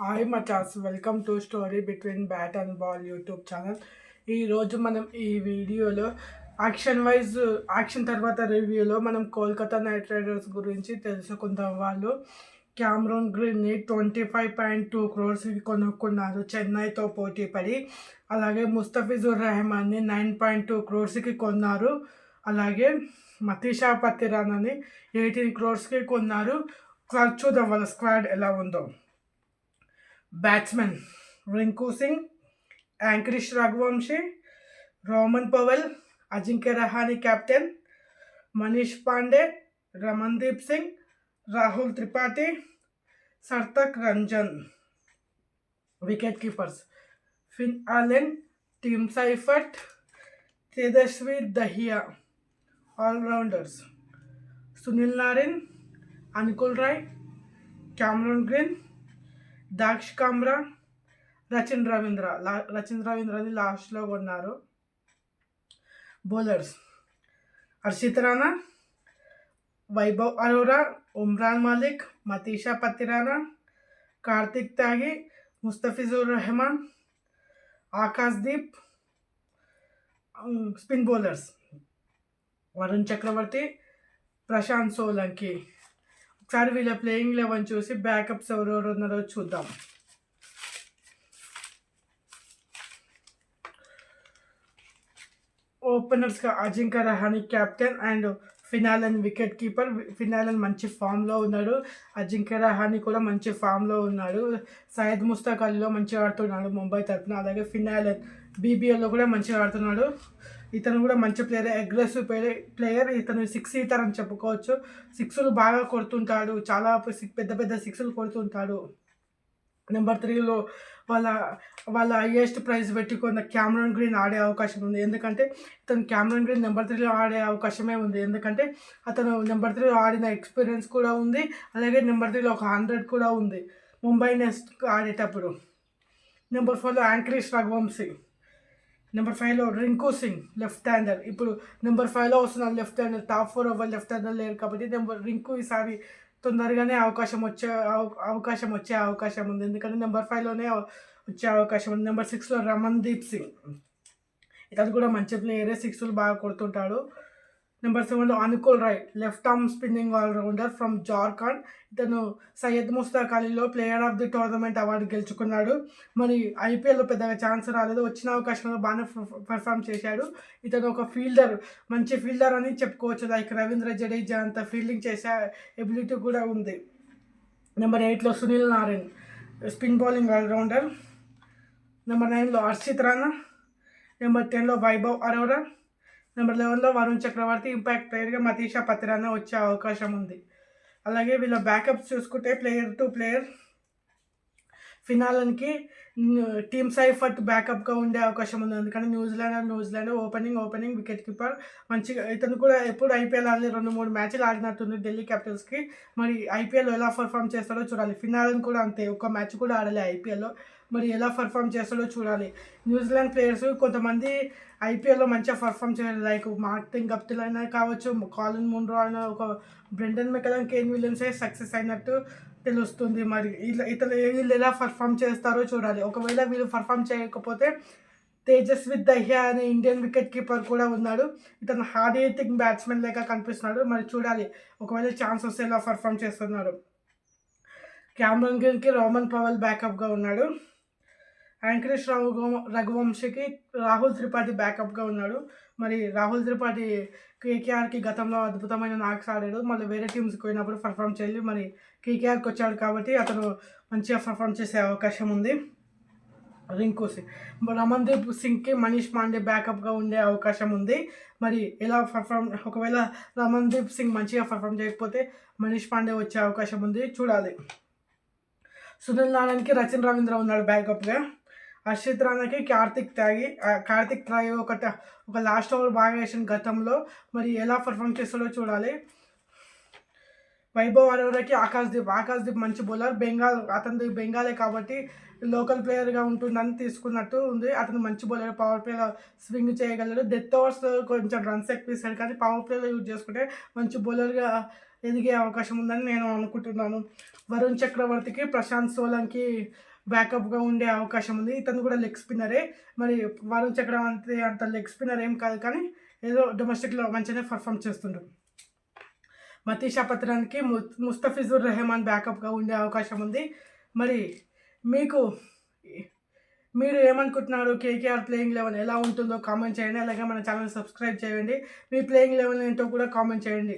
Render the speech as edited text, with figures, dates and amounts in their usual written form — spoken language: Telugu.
హాయ్ మచాస్, welcome to story between bat and ball YouTube channel. ఈరోజు మనం ఈ వీడియోలో యాక్షన్ తర్వాత రివ్యూలో మనం కోల్కతా నైట్ రైడర్స్ గురించి తెలుసుకుందాం. వాళ్ళు క్యామరూన్ గ్రీన్ని 25.2 crores కొనుక్కున్నారు చెన్నైతో పోటీ పడి. అలాగే ముస్తఫిజుర్ రెహమాన్ని 9.2 crores కొన్నారు. అలాగే మతీషా పత్తిరానని 18 crores కొన్నారు. చూద్దాం వాళ్ళ స్క్వాడ్ ఎలా ఉందో. Batsmen Rinku Singh, Angkrish Raghuvanshi, Rovman Powell, Ajinkya Rahane captain, Manish Pandey, Ramandeep Singh, Rahul Tripathi, Sarthak Ranjan. Wicketkeepers Finn Allen, Tim Seifert, Tejasvi Dahiya. All rounders Sunil Narine, Anukul Roy, Cameron Green, Daksh Kamra, Rachin రవీంద్రని లాస్ట్లో కొన్నారు. Bowlers Harshit Rana, Vaibhav Arora, Umran Malik, Matheesha Pathirana, Kartik Tyagi, Mustafizur Rahman, Akashdeep. Spin bowlers Varun Chakravarthy, Prashant Solanki. ఒకసారి వీళ్ళ ప్లేయింగ్ 11 చూసి బ్యాకప్స్ ఎవరెవరు ఉన్నారో చూద్దాం. ఓపెనర్స్గా Ajinkya Rahane captain and Finn Allen wicketkeeper. Finn Allen మంచి ఫామ్లో ఉన్నాడు, అజింక్య రహానే కూడా మంచి ఫామ్లో ఉన్నాడు. సయ్యద్ ముస్తాక్ అలీలో మంచిగా ఆడుతున్నాడు ముంబై తరఫున. అలాగే ఫినాలన్ బీబీఎల్లో కూడా మంచిగా ఆడుతున్నాడు. ఇతను కూడా మంచి ప్లేయర్, అగ్రెసివ్ ప్లేయర్. ఇతను 6 ఈటర్ అని చెప్పుకోవచ్చు. సిక్స్లు బాగా కొడుతుంటాడు, చాలా పెద్ద పెద్ద సిక్స్లు కొడుతుంటాడు. నెంబర్ 3లో వాళ్ళ వాళ్ళ హైయెస్ట్ ప్రైజ్ పెట్టుకున్న క్యామరూన్ గ్రీన్ ఆడే అవకాశం ఉంది. ఎందుకంటే ఇతను క్యామరూన్ గ్రీన్ నెంబర్ 3లో ఆడే అవకాశమే ఉంది. ఎందుకంటే అతను నెంబర్ 3లో ఆడిన ఎక్స్పీరియన్స్ కూడా ఉంది. అలాగే నెంబర్ 3లో ఒక 100 కూడా ఉంది ముంబై నెక్స్ట్ ఆడేటప్పుడు. నెంబర్ 4లో యాంకరిష్ రఘువంశీ. నెంబర్ 5లో రింకు సింగ్ లెఫ్ట్ హ్యాండర్. ఇప్పుడు నెంబర్ 5లో వస్తున్న లెఫ్ట్ హ్యాండర్, టాప్ 4 అవ్వాలి లెఫ్ట్ హ్యాండర్ లేరు కాబట్టి రింకు ఈసారి తొందరగానే అవకాశం వచ్చే అవకాశం ఉంది. ఎందుకంటే నెంబర్ 5లోనే వచ్చే అవకాశం ఉంది. నెంబర్ 6లో రమన్దీప్ సింగ్. ఇతను కూడా మంచి ప్లేయరే, సిక్స్లు బాగా కొడుతుంటాడు. నెంబర్ 7లో Anukul Roy, left arm spinning all rounder from Jharkhand. ఇతను సయ్యద్ ముస్తాక్ అలీలో player of the tournament award గెలుచుకున్నాడు. మరి ఐపీఎల్లో పెద్దగా ఛాన్స్ రాలేదు, వచ్చిన అవకాశంలో బాగానే పర్ఫామ్ చేశాడు. ఇతను ఒక ఫీల్డర్, మంచి ఫీల్డర్ అని చెప్పుకోవచ్చు. లైక్ రవీంద్ర జడేజా అంత ఫీల్డింగ్ చేసే ఎబిలిటీ కూడా ఉంది. నెంబర్ 8లో Sunil Narayan, spin bowling all rounder. Number 9లో హర్షిత్ రాణా. నెంబర్ 10లో వైభవ్ అరోరా. నెంబర్ 11లో వరుణ్ చక్రవర్తి, ఇంపాక్ట్ ప్లేయర్గా మతీషా పత్తిరానా వచ్చే అవకాశం ఉంది. అలాగే వీళ్ళ బ్యాకప్స్ చూసుకుంటే ప్లేయర్ టు ప్లేయర్ ఫినాలన్కి టీమ్ సైఫర్ట్ బ్యాకప్గా ఉండే అవకాశం ఉంది. ఎందుకంటే న్యూజిలాండ్ ఓపెనింగ్ వికెట్ కీపర్ మంచిగా. ఇతను కూడా ఎప్పుడు ఐపీఎల్ ఆడలేదు, 2-3 మ్యాచ్లు ఆడినట్టుంది ఢిల్లీ క్యాపిటల్స్కి. మరి ఐపీఎల్ ఎలా పర్ఫామ్ చేస్తాడో చూడాలి. ఫినాలన్ కూడా అంతే, ఒక్క మ్యాచ్ కూడా ఆడలే ఐపీఎల్లో. మరి ఎలా పర్ఫామ్ చేస్తాడో చూడాలి. న్యూజిలాండ్ ప్లేయర్స్ కొంతమంది ఐపీఎల్లో మంచిగా పర్ఫామ్ చేయాలి. లైక్ మార్టిన్ గప్టిల్ అయినా కావచ్చు, కాలిన్ మున్రో అయినా, ఒక బ్రెండన్ మెకలమ్, కేన్ విలియమ్సే సక్సెస్ అయినట్టు తెలుస్తుంది. మరి వీళ్ళు ఎలా పర్ఫామ్ చేస్తారో చూడాలి. ఒకవేళ వీళ్ళు పర్ఫామ్ చేయకపోతే తేజస్వి దహియా అనే ఇండియన్ వికెట్ కీపర్ కూడా ఉన్నాడు. ఇతను హార్డ్ హిట్టింగ్ బ్యాట్స్మెన్ లేక కనిపిస్తున్నాడు. మరి చూడాలి ఒకవేళ ఛాన్స్ వస్తే ఎలా పర్ఫామ్ చేస్తున్నాడు. క్యామరూన్ గ్రీన్కి రోమన్ పవెల్ బ్యాకప్గా ఉన్నాడు. యాంకరేష్ రఘువంశీకి రాహుల్ త్రిపాఠి బ్యాకప్గా ఉన్నాడు. మరి రాహుల్ త్రిపాఠి కేకేఆర్కి గతంలో అద్భుతమైన నాక్స్ ఆడాడు. మళ్ళీ వేరే టీమ్స్కి పోయినప్పుడు పర్ఫామ్ చేయాలి. మరి కేకేఆర్కి వచ్చాడు కాబట్టి అతను మంచిగా పర్ఫామ్ చేసే అవకాశం ఉంది. రింకు సింగ్, రమన్దీప్ సింగ్కి మనీష్ పాండే బ్యాకప్గా ఉండే అవకాశం ఉంది. మరి ఎలా ఒకవేళ రమన్దీప్ సింగ్ మంచిగా పర్ఫామ్ చేయకపోతే మనీష్ పాండే వచ్చే అవకాశం ఉంది, చూడాలి. సునీల్ నారాయణ్కి రచిన్ రవీంద్ర ఉన్నాడు బ్యాకప్గా. హర్షిత్ రాణాకి కార్తిక్ ట్రై ఒక లాస్ట్ ఓవర్ బాగా వేసిన గతంలో. మరి ఎలా పర్ఫామ్ చేస్తాడో చూడాలి. వైభవ్ అరోరాకి ఆకాశ్దీప్ మంచి బౌలర్. అతనిది బెంగాలే కాబట్టి లోకల్ ప్లేయర్గా ఉంటుందని తీసుకున్నట్టు ఉంది. అతను మంచి బౌలర్, పవర్ ప్లేలో స్వింగ్ చేయగలడు. డెత్ ఓవర్స్ కొంచెం రన్స్ ఎక్కువ ఇస్తాడు, కానీ పవర్ ప్లేలో యూజ్ చేసుకుంటే మంచి బౌలర్గా ఎదిగే అవకాశం ఉందని నేను అనుకుంటున్నాను. వరుణ్ చక్రవర్తికి, ప్రశాంత్ సోలంకి బ్యాకప్‌గా ఉండే అవకాశం ఉంది. ఇతను కూడా లెగ్ స్పిన్నరే. మరి వరుణ్ చక్రవర్తి అంత లెగ్ స్పిన్నర్ ఏం కాదు కానీ ఏదో డొమెస్టిక్‌లో మంచిగానే పర్ఫార్మ్ చేస్తుండు. మతీషా పత్రానికి ముస్తఫిజుర్ రెహమాన్ బ్యాకప్‌గా ఉండే అవకాశం ఉంది. మరి మీకు మీరు ఏమనుకుంటున్నారు? కేకేఆర్ ప్లేయింగ్ 11 ఎలా ఉంటుందో కామెంట్ చేయండి. అలాగే మన ఛానల్ సబ్స్క్రైబ్ చేయండి. మీ ప్లేయింగ్ 11 ఏంటో కూడా కామెంట్ చేయండి.